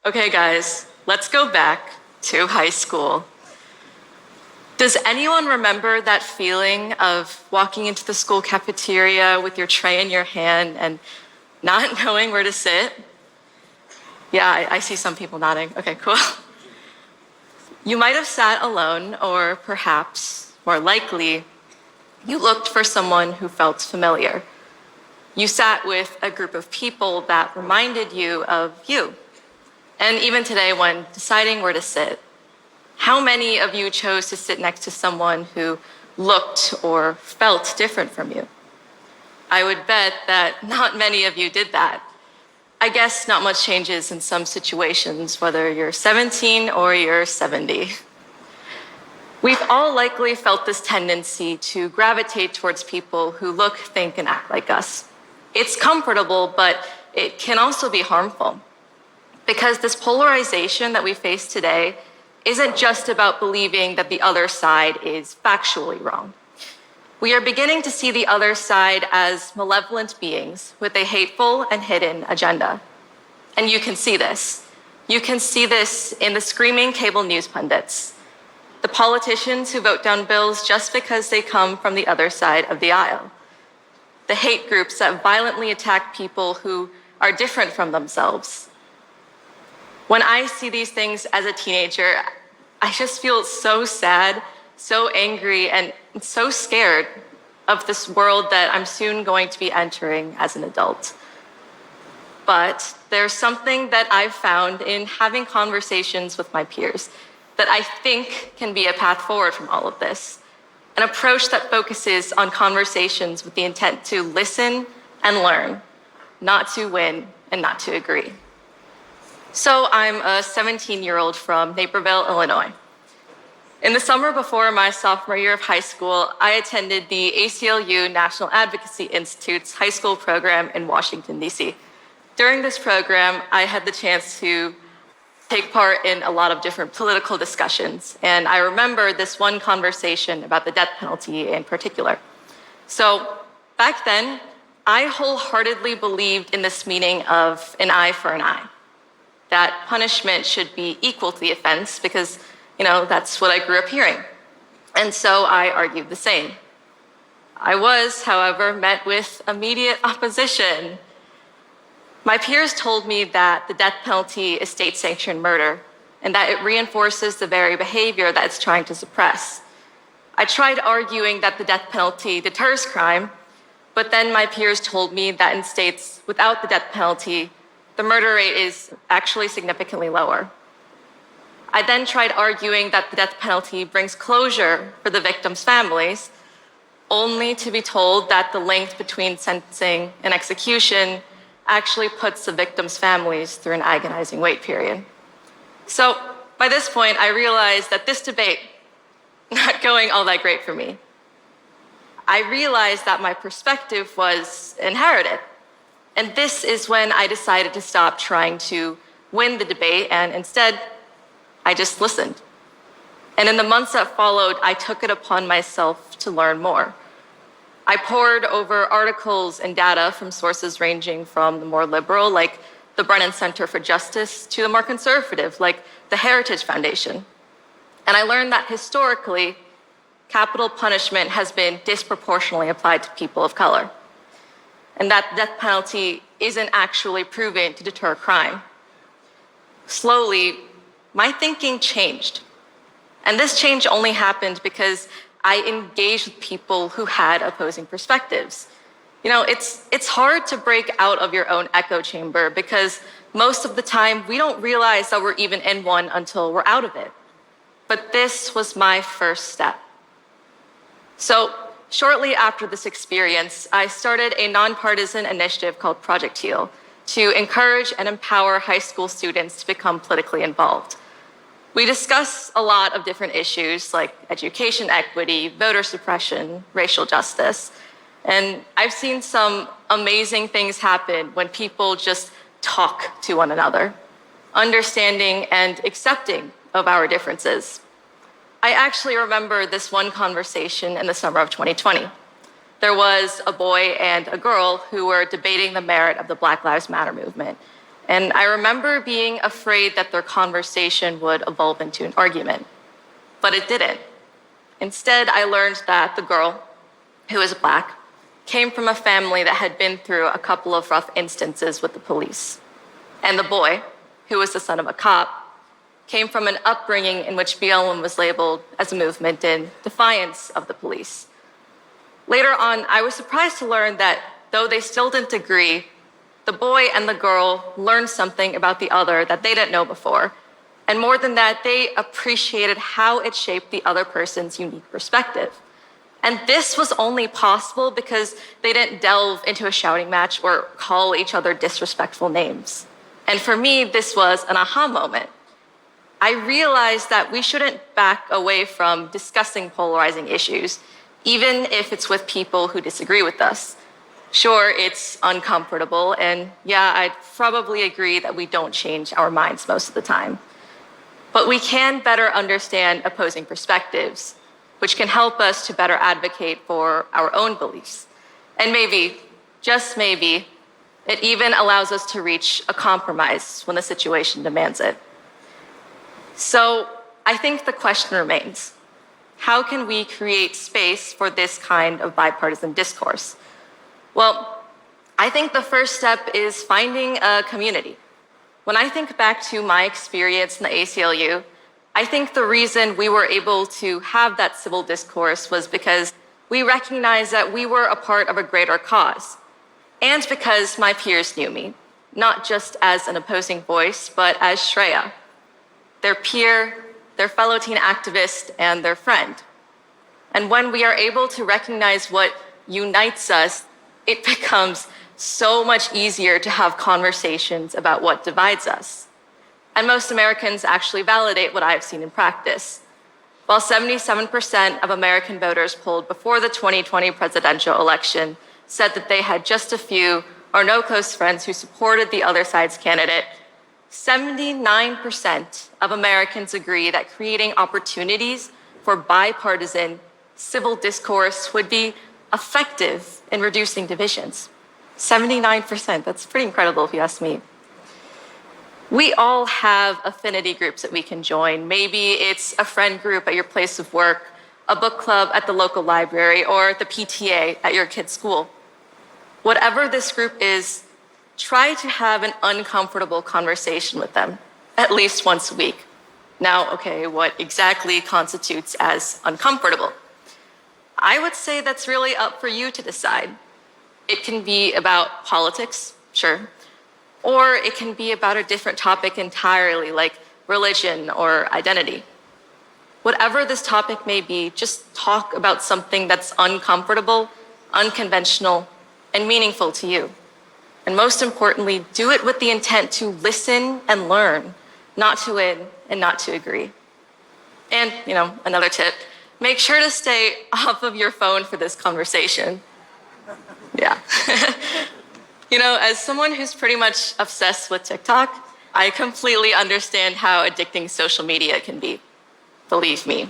Okay, guys, let's go back to high school. Does anyone remember that feeling of walking into the school cafeteria with your tray in your hand and not knowing where to sit? Yeah, I see some people nodding. Okay, cool. You might have sat alone, or perhaps, more likely, you looked for someone who felt familiar. You sat with a group of people that reminded you of you. And even today, when deciding where to sit, how many of you chose to sit next to someone who looked or felt different from you? I would bet that not many of you did that. I guess not much changes in some situations, whether you're 17 or you're 70. We've all likely felt this tendency to gravitate towards people who look, think, and act like us. It's comfortable, but it can also be harmful. Because this polarization that we face today isn't just about believing that the other side is factually wrong. We are beginning to see the other side as malevolent beings with a hateful and hidden agenda. And you can see this. You can see this in the screaming cable news pundits, the politicians who vote down bills just because they come from the other side of the aisle, the hate groups that violently attack people who are different from themselves. When I see these things as a teenager, I just feel so sad, so angry, and so scared of this world that I'm soon going to be entering as an adult. But there's something that I've found in having conversations with my peers that I think can be a path forward from all of this. An approach that focuses on conversations with the intent to listen and learn, not to win and not to agree. So I'm a 17-year-old from Naperville, Illinois. In the summer before my sophomore year of high school, I attended the ACLU National Advocacy Institute's high school program in Washington, D.C. During this program, I had the chance to take part in a lot of different political discussions, and I remember this one conversation about the death penalty in particular. So back then, I wholeheartedly believed in this meaning of an eye for an eye, that punishment should be equal to the offense because, that's what I grew up hearing. And so I argued the same. I was, however, met with immediate opposition. My peers told me that the death penalty is state-sanctioned murder and that it reinforces the very behavior that it's trying to suppress. I tried arguing that the death penalty deters crime, but then my peers told me that in states without the death penalty, the murder rate is actually significantly lower. I then tried arguing that the death penalty brings closure for the victims' families, only to be told that the length between sentencing and execution actually puts the victims' families through an agonizing wait period. So by this point, I realized that this debate not going all that great for me. I realized that my perspective was inherited. And this is when I decided to stop trying to win the debate, and instead, I just listened. And in the months that followed, I took it upon myself to learn more. I pored over articles and data from sources ranging from the more liberal, like the Brennan Center for Justice, to the more conservative, like the Heritage Foundation. And I learned that historically, capital punishment has been disproportionately applied to people of color, and that the death penalty isn't actually proven to deter crime. Slowly, my thinking changed. And this change only happened because I engaged with people who had opposing perspectives. It's hard to break out of your own echo chamber because most of the time we don't realize that we're even in one until we're out of it. But this was my first step. So shortly after this experience, I started a nonpartisan initiative called Project Heal to encourage and empower high school students to become politically involved. We discuss a lot of different issues like education equity, voter suppression, racial justice. And I've seen some amazing things happen when people just talk to one another, understanding and accepting of our differences. I actually remember this one conversation in the summer of 2020. There was a boy and a girl who were debating the merit of the Black Lives Matter movement. And I remember being afraid that their conversation would evolve into an argument. But it didn't. Instead, I learned that the girl, who is Black, came from a family that had been through a couple of rough instances with the police. And the boy, who was the son of a cop, came from an upbringing in which BLM was labeled as a movement in defiance of the police. Later on, I was surprised to learn that though they still didn't agree, the boy and the girl learned something about the other that they didn't know before. And more than that, they appreciated how it shaped the other person's unique perspective. And this was only possible because they didn't delve into a shouting match or call each other disrespectful names. And for me, this was an aha moment. I realized that we shouldn't back away from discussing polarizing issues, even if it's with people who disagree with us. Sure, it's uncomfortable, and yeah, I'd probably agree that we don't change our minds most of the time. But we can better understand opposing perspectives, which can help us to better advocate for our own beliefs. And maybe, just maybe, it even allows us to reach a compromise when the situation demands it. So I think the question remains, how can we create space for this kind of bipartisan discourse? Well, I think the first step is finding a community. When I think back to my experience in the ACLU, I think the reason we were able to have that civil discourse was because we recognized that we were a part of a greater cause, and because my peers knew me, not just as an opposing voice, but as Shreya, their peer, their fellow teen activist, and their friend. And when we are able to recognize what unites us, it becomes so much easier to have conversations about what divides us. And most Americans actually validate what I've seen in practice. While 77% of American voters polled before the 2020 presidential election said that they had just a few or no close friends who supported the other side's candidate, 79% of Americans agree that creating opportunities for bipartisan civil discourse would be effective in reducing divisions. 79%, that's pretty incredible if you ask me. We all have affinity groups that we can join. Maybe it's a friend group at your place of work, a book club at the local library, or the PTA at your kid's school. Whatever this group is, try to have an uncomfortable conversation with them, at least once a week. Now, okay, what exactly constitutes as uncomfortable? I would say that's really up for you to decide. It can be about politics, sure, or it can be about a different topic entirely, like religion or identity. Whatever this topic may be, just talk about something that's uncomfortable, unconventional, and meaningful to you. And most importantly, do it with the intent to listen and learn, not to win and not to agree. And, another tip, make sure to stay off of your phone for this conversation. Yeah. As someone who's pretty much obsessed with TikTok, I completely understand how addicting social media can be. Believe me.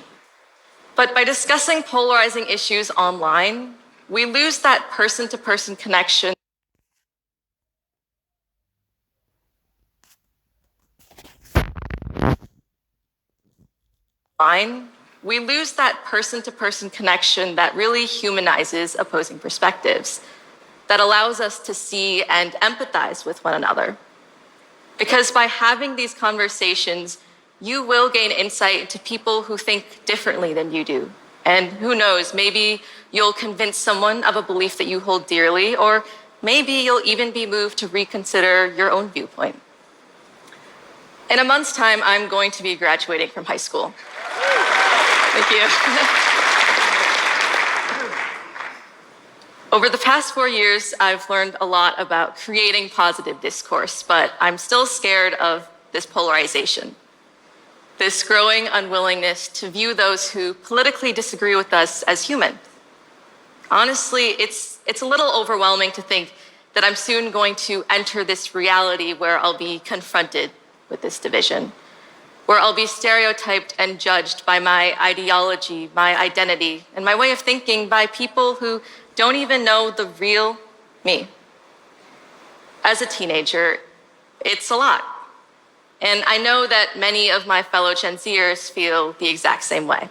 But by discussing polarizing issues online, we lose that person-to-person connection. We lose that person-to-person connection that really humanizes opposing perspectives, that allows us to see and empathize with one another. Because by having these conversations, you will gain insight into people who think differently than you do. And who knows, maybe you'll convince someone of a belief that you hold dearly, or maybe you'll even be moved to reconsider your own viewpoint. In a month's time, I'm going to be graduating from high school. Thank you. Over the past 4 years, I've learned a lot about creating positive discourse, but I'm still scared of this polarization, this growing unwillingness to view those who politically disagree with us as human. Honestly, it's a little overwhelming to think that I'm soon going to enter this reality where I'll be confronted with this division, where I'll be stereotyped and judged by my ideology, my identity, and my way of thinking by people who don't even know the real me. As a teenager, It's a lot. And I know that many of my fellow Gen Zers feel the exact same way.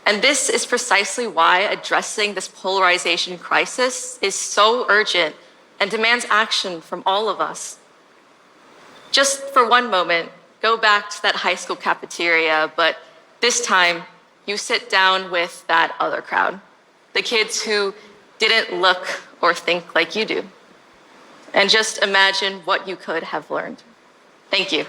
And this is precisely why addressing this polarization crisis is so urgent and demands action from all of us. Just for one moment, go back to that high school cafeteria, but this time you sit down with that other crowd, the kids who didn't look or think like you do. And just imagine what you could have learned. Thank you.